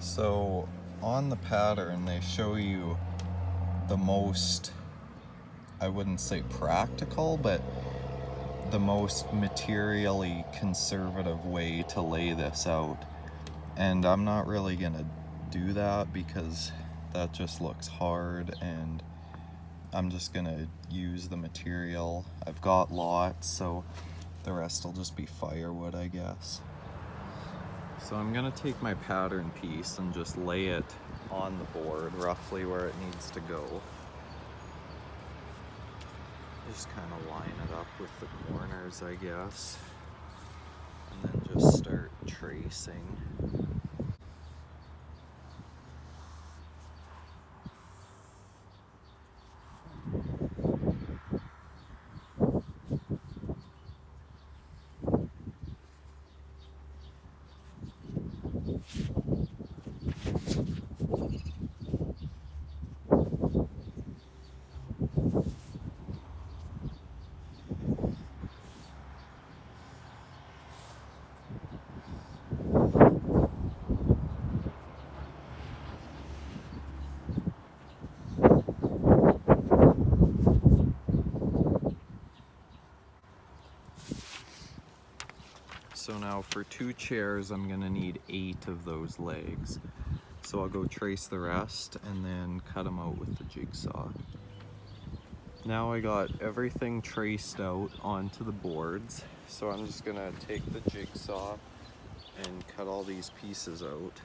So on the pattern they show you the most, I wouldn't say practical, but the most materially conservative way to lay this out. And I'm not really gonna do that because that just looks hard, and I'm just gonna use the material. I've got lots, so the rest will just be firewood, I guess. So I'm gonna take my pattern piece and just lay it on the board roughly where it needs to go. Just kind of line it up with the corners, I guess, and then just start tracing. So now for 2 chairs, I'm gonna need 8 of those legs. So I'll go trace the rest and then cut them out with the jigsaw. Now I got everything traced out onto the boards. So I'm just gonna take the jigsaw and cut all these pieces out.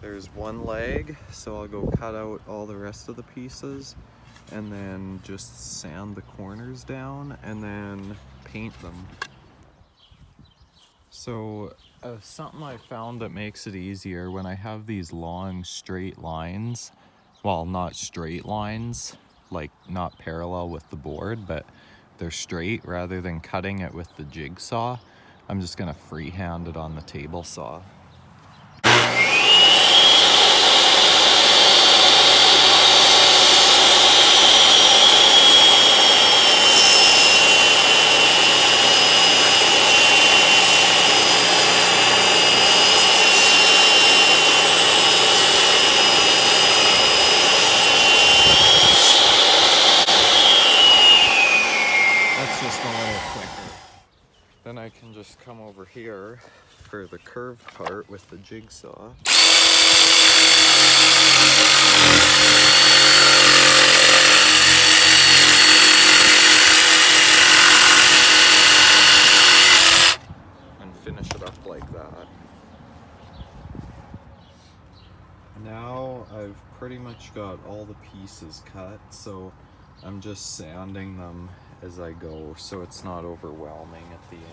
There's one leg, so I'll go cut out all the rest of the pieces and then just sand the corners down and then paint them. So something I found that makes it easier when I have these long straight lines, well, not straight lines, like not parallel with the board, but they're straight, rather than cutting it with the jigsaw, I'm just gonna freehand it on the table saw. Then I can just come over here for the curved part with the jigsaw. And finish it up like that. Now I've pretty much got all the pieces cut, so I'm just sanding them as I go so it's not overwhelming at the end.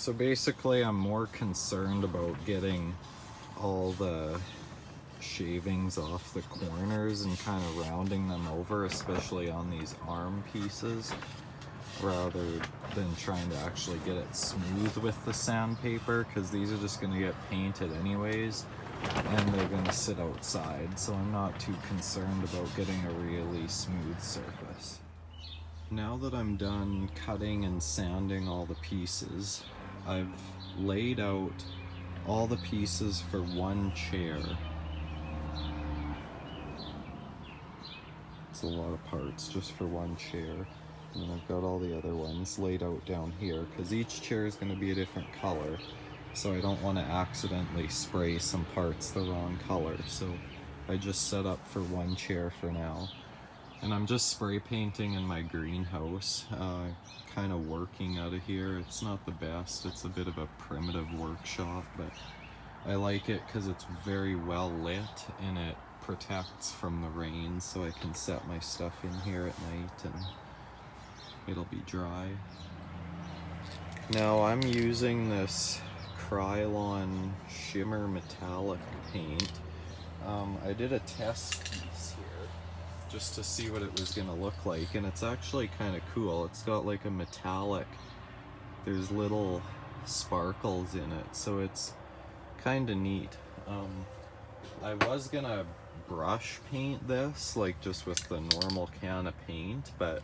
So basically I'm more concerned about getting all the shavings off the corners and kind of rounding them over, especially on these arm pieces, rather than trying to actually get it smooth with the sandpaper, because these are just going to get painted anyways and they're going to sit outside, so I'm not too concerned about getting a really smooth surface. Now that I'm done cutting and sanding all the pieces, I've laid out all the pieces for one chair. It's a lot of parts just for one chair. And I've got all the other ones laid out down here because each chair is going to be a different color. So I don't want to accidentally spray some parts the wrong color. So I just set up for one chair for now. And I'm just spray painting in my greenhouse, kind of working out of here. It's not the best, it's a bit of a primitive workshop, but I like it because it's very well lit and it protects from the rain, so I can set my stuff in here at night and it'll be dry. Now I'm using this Krylon shimmer metallic paint. I did a test piece here just to see what it was gonna look like, and it's actually kind of cool. It's got like a metallic, there's little sparkles in it, so it's kind of neat. I was gonna brush paint this, like just with the normal can of paint, but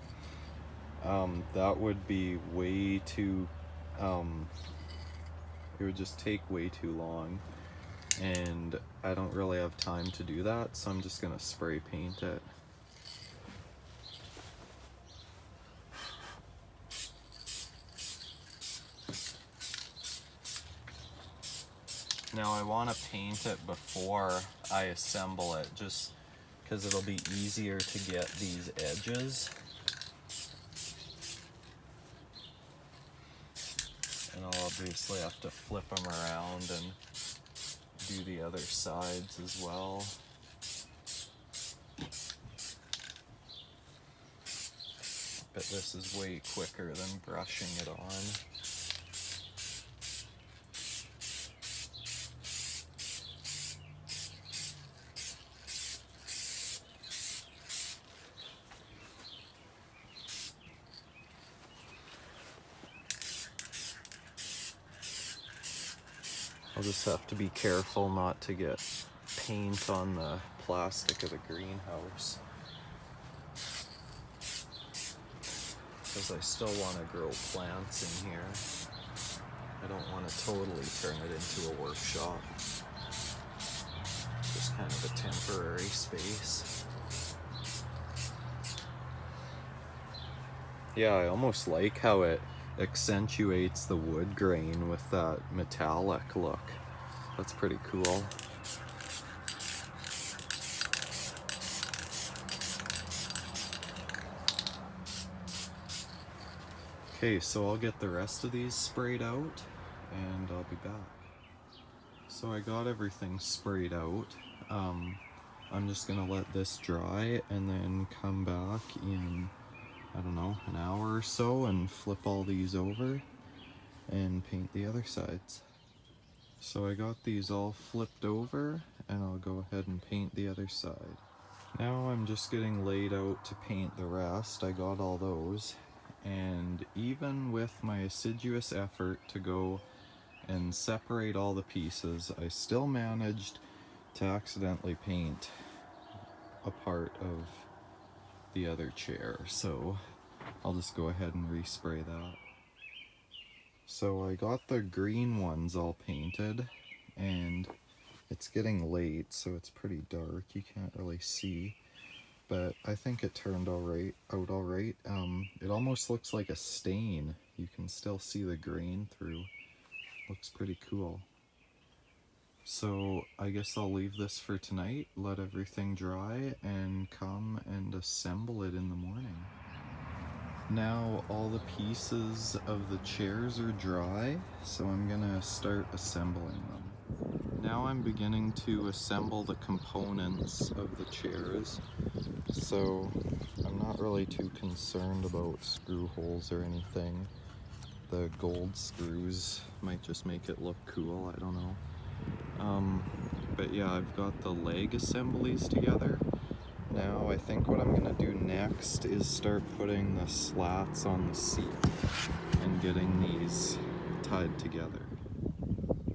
that would be way too, it would just take way too long, and I don't really have time to do that, so I'm just gonna spray paint it. Now I want to paint it before I assemble it, just because it'll be easier to get these edges. And I'll obviously have to flip them around and do the other sides as well. But this is way quicker than brushing it on. I'll just have to be careful not to get paint on the plastic of the greenhouse, because I still want to grow plants in here. I don't want to totally turn it into a workshop. Just kind of a temporary space. Yeah, I almost like how it accentuates the wood grain with that metallic look. That's pretty cool. Okay, so I'll get the rest of these sprayed out and I'll be back. So I got everything sprayed out. I'm just gonna let this dry and then come back in, I don't know, an hour or so and flip all these over and paint the other sides. So I got these all flipped over and I'll go ahead and paint the other side. Now I'm just getting laid out to paint the rest. I got all those, and even with my assiduous effort to go and separate all the pieces, I still managed to accidentally paint a part of the other chair, so I'll just go ahead and respray that. So I got the green ones all painted, and it's getting late, so it's pretty dark, you can't really see, but I think it turned out all right. It almost looks like a stain. You can still see the grain through. Looks pretty cool. So I guess I'll leave this for tonight, let everything dry, and come and assemble it in the morning. Now all the pieces of the chairs are dry, so I'm gonna start assembling them. Now I'm beginning to assemble the components of the chairs, so I'm not really too concerned about screw holes or anything. The gold screws might just make it look cool, I don't know. But yeah, I've got the leg assemblies together. Now I think what I'm gonna do next is start putting the slats on the seat and getting these tied together.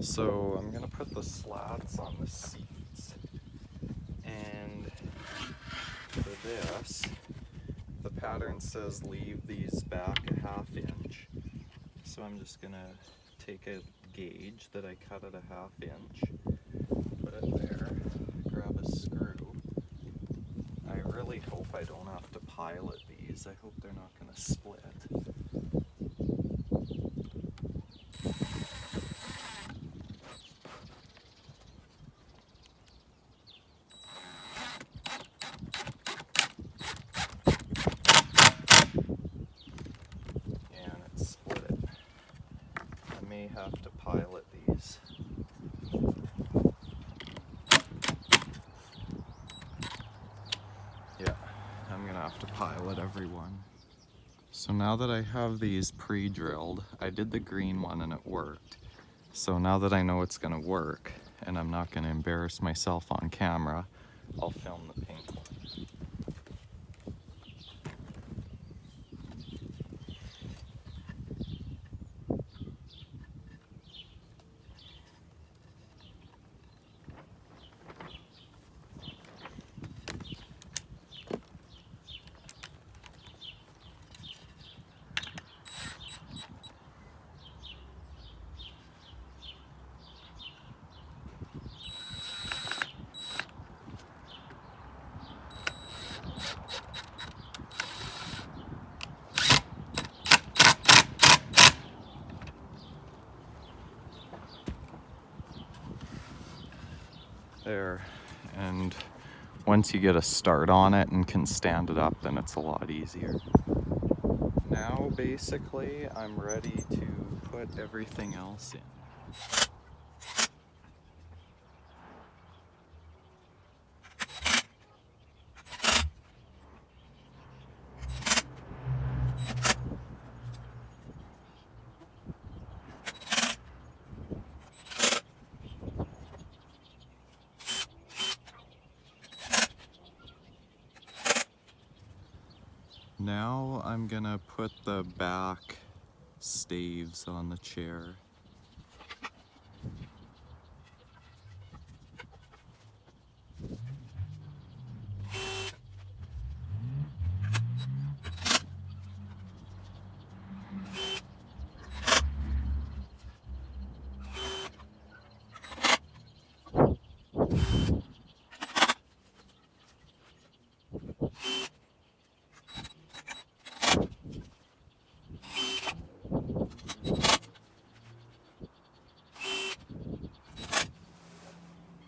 So I'm gonna put the slats on the seats, and for this, the pattern says leave these back a 1/2 inch. So I'm just gonna take a gauge that I cut at a 1/2 inch, put it there, grab a screw. I really hope I don't have to pilot these. I hope they're not gonna split. And it split it. I may have to pilot these. Yeah, I'm gonna have to pilot every one. So now that I have these pre-drilled, I did the green one and it worked. So now that I know it's gonna work and I'm not gonna embarrass myself on camera, I'll film the pink one. There, and once you get a start on it and can stand it up, then it's a lot easier. Now basically I'm ready to put everything else in. Now I'm gonna put the back staves on the chair.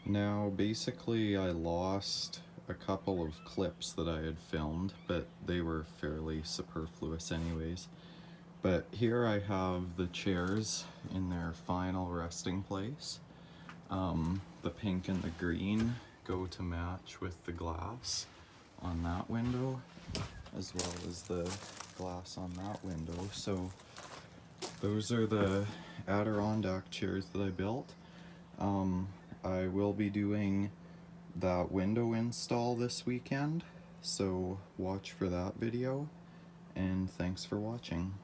Now basically I lost a couple of clips that I had filmed, but they were fairly superfluous anyways. But here I have the chairs in their final resting place. The pink and the green go to match with the glass on that window, as well as the glass on that window. So those are the Adirondack chairs that I built. I will be doing that window install this weekend, so watch for that video, and thanks for watching.